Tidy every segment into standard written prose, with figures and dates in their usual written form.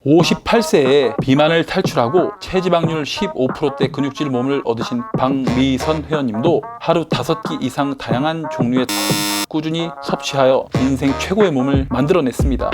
58세에 비만을 탈출하고 체지방률 15%대 근육질 몸을 얻으신 박미선 회원님도 하루 5끼 이상 다양한 종류의 꾸준히 섭취하여 인생 최고의 몸을 만들어냈습니다.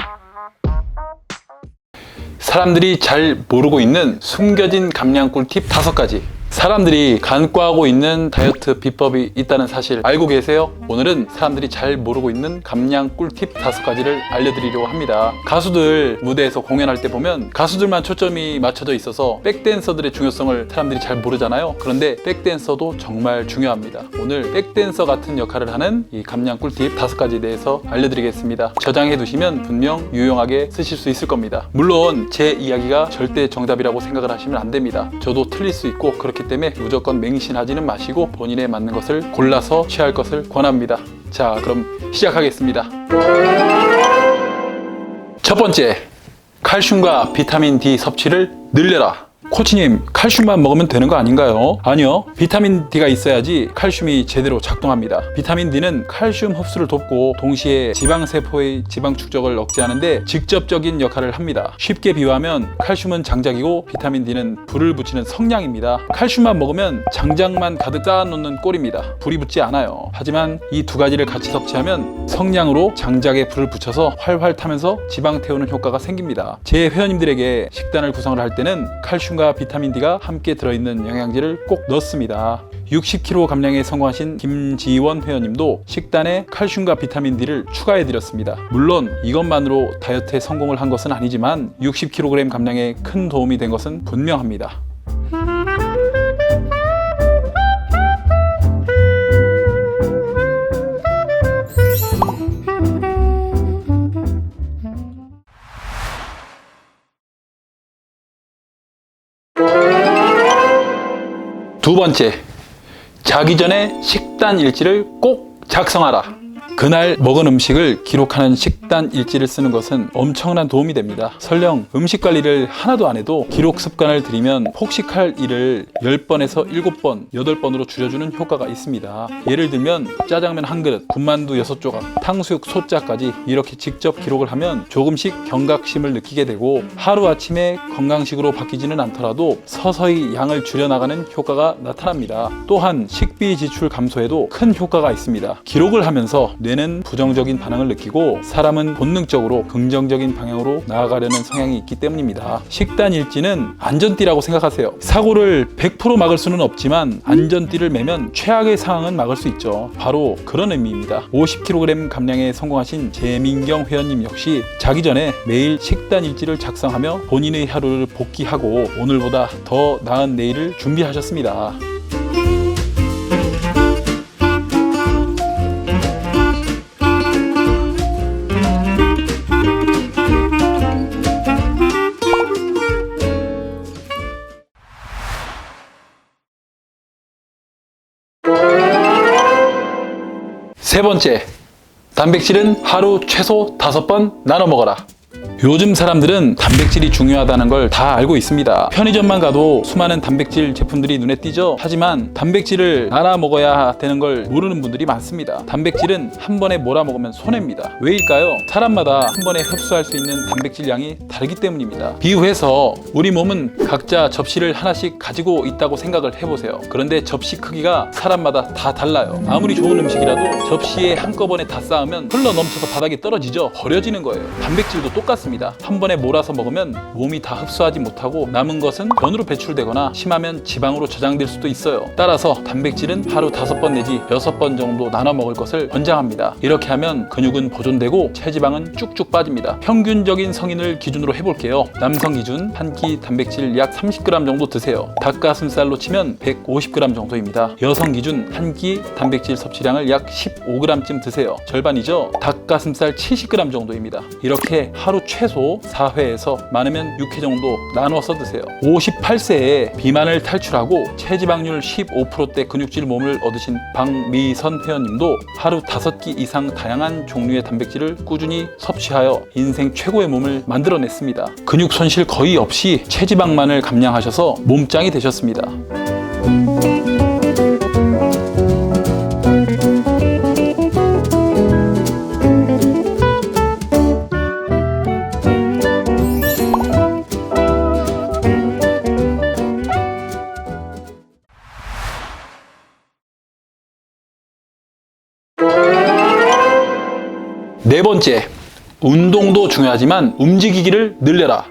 사람들이 잘 모르고 있는 숨겨진 감량 꿀팁 5가지. 사람들이 간과하고 있는 다이어트 비법이 있다는 사실 알고 계세요? 오늘은 사람들이 잘 모르고 있는 감량 꿀팁 5가지를 알려드리려고 합니다. 가수들 무대에서 공연할 때 보면 가수들만 초점이 맞춰져 있어서 백댄서들의 중요성을 사람들이 잘 모르잖아요. 그런데 백댄서도 정말 중요합니다. 오늘 백댄서 같은 역할을 하는 이 감량 꿀팁 5가지에 대해서 알려드리겠습니다. 저장해 두시면 분명 유용하게 쓰실 수 있을 겁니다. 물론 제 이야기가 절대 정답이라고 생각을 하시면 안 됩니다. 저도 틀릴 수 있고 그렇기 때문에 무조건 맹신하지는 마시고 본인에 맞는 것을 골라서 취할 것을 권합니다. 자, 그럼 시작하겠습니다. 첫 번째, 칼슘과 비타민 D 섭취를 늘려라. 코치님, 칼슘만 먹으면 되는 거 아닌가요? 아니요, 비타민 D가 있어야지 칼슘이 제대로 작동합니다. 비타민 D는 칼슘 흡수를 돕고 동시에 지방세포의 지방 축적을 억제하는데 직접적인 역할을 합니다. 쉽게 비유하면 칼슘은 장작이고 비타민 D는 불을 붙이는 성냥입니다. 칼슘만 먹으면 장작만 가득 쌓아놓는 꼴입니다. 불이 붙지 않아요. 하지만 이 2가지를 같이 섭취하면 성냥으로 장작에 불을 붙여서 활활 타면서 지방 태우는 효과가 생깁니다. 제 회원님들에게 식단을 구성을 할 때는 칼슘과 비타민 D가 함께 들어있는 영양제를 꼭 넣습니다. 60kg 감량에 성공하신 김지원 회원님도 식단에 칼슘과 비타민 D를 추가해 드렸습니다. 물론 이것만으로 다이어트에 성공을 한 것은 아니지만 60kg 감량에 큰 도움이 된 것은 분명합니다. 두 번째, 자기 전에 식단 일지를 꼭 작성하라. 그날 먹은 음식을 기록하는 식단 일지를 쓰는 것은 엄청난 도움이 됩니다. 설령 음식 관리를 하나도 안 해도 기록 습관을 들이면 폭식할 일을 10번에서 7번, 8번으로 줄여주는 효과가 있습니다. 예를 들면 짜장면 1그릇, 군만두 6조각, 탕수육 소짜까지 이렇게 직접 기록을 하면 조금씩 경각심을 느끼게 되고 하루아침에 건강식으로 바뀌지는 않더라도 서서히 양을 줄여나가는 효과가 나타납니다. 또한 식비 지출 감소에도 큰 효과가 있습니다. 기록을 하면서 뇌는 부정적인 반응을 느끼고 사람은 본능적으로 긍정적인 방향으로 나아가려는 성향이 있기 때문입니다. 식단 일지는 안전띠라고 생각하세요. 사고를 100% 막을 수는 없지만 안전띠를 매면 최악의 상황은 막을 수 있죠. 바로 그런 의미입니다. 50kg 감량에 성공하신 재민경 회원님 역시 자기 전에 매일 식단 일지를 작성하며 본인의 하루를 복귀하고 오늘보다 더 나은 내일을 준비하셨습니다. 세 번째, 단백질은 하루 최소 5번 나눠 먹어라. 요즘 사람들은 단백질이 중요하다는 걸 다 알고 있습니다. 편의점만 가도 수많은 단백질 제품들이 눈에 띄죠. 하지만 단백질을 나눠 먹어야 되는 걸 모르는 분들이 많습니다. 단백질은 한 번에 몰아 먹으면 손해입니다. 왜일까요? 사람마다 한 번에 흡수할 수 있는 단백질 양이 다르기 때문입니다. 비유해서 우리 몸은 각자 접시를 하나씩 가지고 있다고 생각을 해보세요. 그런데 접시 크기가 사람마다 다 달라요. 아무리 좋은 음식이라도 접시에 한꺼번에 다 쌓으면 흘러 넘쳐서 바닥에 떨어지죠. 버려지는 거예요. 단백질도 똑같습니다. 한 번에 몰아서 먹으면 몸이 다 흡수하지 못하고 남은 것은 변으로 배출되거나 심하면 지방으로 저장될 수도 있어요. 따라서 단백질은 하루 5번 내지 6번 정도 나눠 먹을 것을 권장합니다. 이렇게 하면 근육은 보존되고 체지방은 쭉쭉 빠집니다. 평균적인 성인을 기준으로 해볼게요. 남성 기준 한 끼 단백질 약 30g 정도 드세요. 닭가슴살로 치면 150g 정도입니다. 여성 기준 한 끼 단백질 섭취량을 약 15g쯤 드세요. 절반이죠? 닭가슴살 70g 정도입니다. 이렇게 하루 최소 4회에서 많으면 6회 정도 나눠서 드세요. 58세에 비만을 탈출하고 체지방률 15%대 근육질 몸을 얻으신 박미선 회원님도 하루 5끼 이상 다양한 종류의 단백질을 꾸준히 섭취하여 인생 최고의 몸을 만들어냈습니다. 근육 손실 거의 없이 체지방만을 감량하셔서 몸짱이 되셨습니다. 번째, 운동도 중요하지만 움직이기를 늘려라.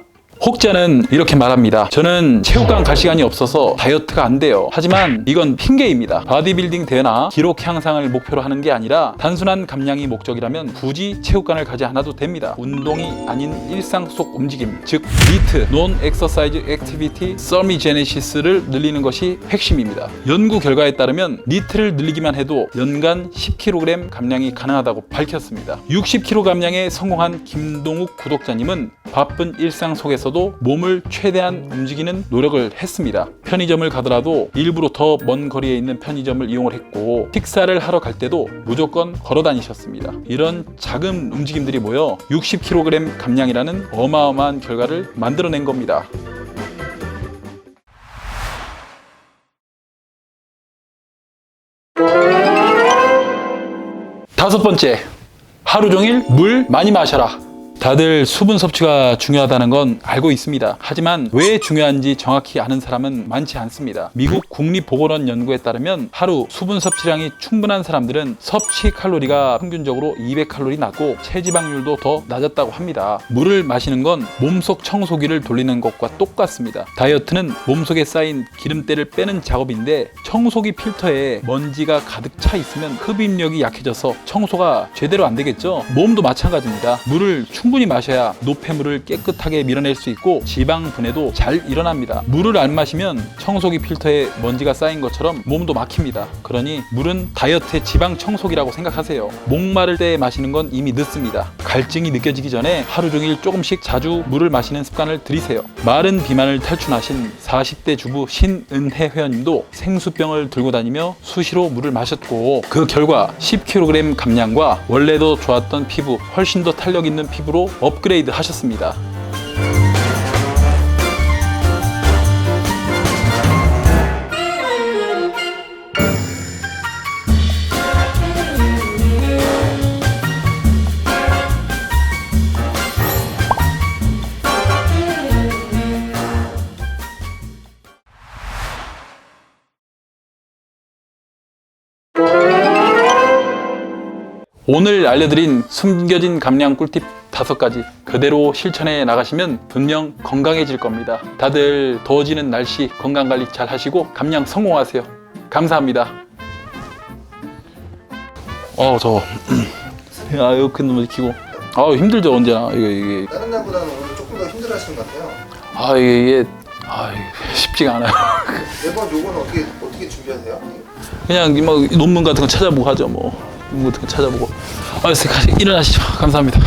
혹자는 이렇게 말합니다. 저는 체육관 갈 시간이 없어서 다이어트가 안 돼요. 하지만 이건 핑계입니다. 바디빌딩 대회나 기록 향상을 목표로 하는 게 아니라 단순한 감량이 목적이라면 굳이 체육관을 가지 않아도 됩니다. 운동이 아닌 일상 속 움직임, 즉 NEAT, Non-Exercise Activity Thermogenesis를 늘리는 것이 핵심입니다. 연구 결과에 따르면 NEAT를 늘리기만 해도 연간 10kg 감량이 가능하다고 밝혔습니다. 60kg 감량에 성공한 김동욱 구독자님은 바쁜 일상 속에서도 몸을 최대한 움직이는 노력을 했습니다. 편의점을 가더라도 일부러 더 먼 거리에 있는 편의점을 이용을 했고, 식사를 하러 갈 때도 무조건 걸어 다니셨습니다. 이런 작은 움직임들이 모여 60kg 감량이라는 어마어마한 결과를 만들어낸 겁니다. 다섯 번째, 하루 종일 물 많이 마셔라. 다들 수분 섭취가 중요하다는 건 알고 있습니다. 하지만 왜 중요한지 정확히 아는 사람은 많지 않습니다. 미국 국립보건원 연구에 따르면 하루 수분 섭취량이 충분한 사람들은 섭취 칼로리가 평균적으로 200칼로리 낮고 체지방률도 더 낮았다고 합니다. 물을 마시는 건 몸속 청소기를 돌리는 것과 똑같습니다. 다이어트는 몸속에 쌓인 기름때를 빼는 작업인데, 청소기 필터에 먼지가 가득 차 있으면 흡입력이 약해져서 청소가 제대로 안 되겠죠. 몸도 마찬가지입니다. 물을 충분히 마셔야 노폐물을 깨끗하게 밀어낼 수 있고 지방 분해도 잘 일어납니다. 물을 안 마시면 청소기 필터에 먼지가 쌓인 것처럼 몸도 막힙니다. 그러니 물은 다이어트의 지방 청소기라고 생각하세요. 목마를 때 마시는 건 이미 늦습니다. 갈증이 느껴지기 전에 하루 종일 조금씩 자주 물을 마시는 습관을 들이세요. 마른 비만을 탈출하신 40대 주부 신은혜 회원님도 생수병을 들고 다니며 수시로 물을 마셨고, 그 결과 10kg 감량과 원래도 좋았던 피부, 훨씬 더 탄력 있는 피부로 업그레이드 하셨습니다. 오늘 알려드린 숨겨진 감량 꿀팁 5가지 그대로 실천해 나가시면 분명 건강해질 겁니다. 다들 더워지는 날씨 건강관리 잘 하시고 감량 성공하세요. 감사합니다. 더워. 에어컨 너무 켜고. 힘들죠, 언제나. 이게. 다른 날보다는 오늘 조금 더 힘들어하시는 것 같아요. 이게 쉽지가 않아요. 매번 요거는 어떻게 준비하세요? 그냥 뭐 논문 같은 거 찾아보고 하죠, 뭐. 논문 같은 거 찾아보고. 일어나시죠. 감사합니다.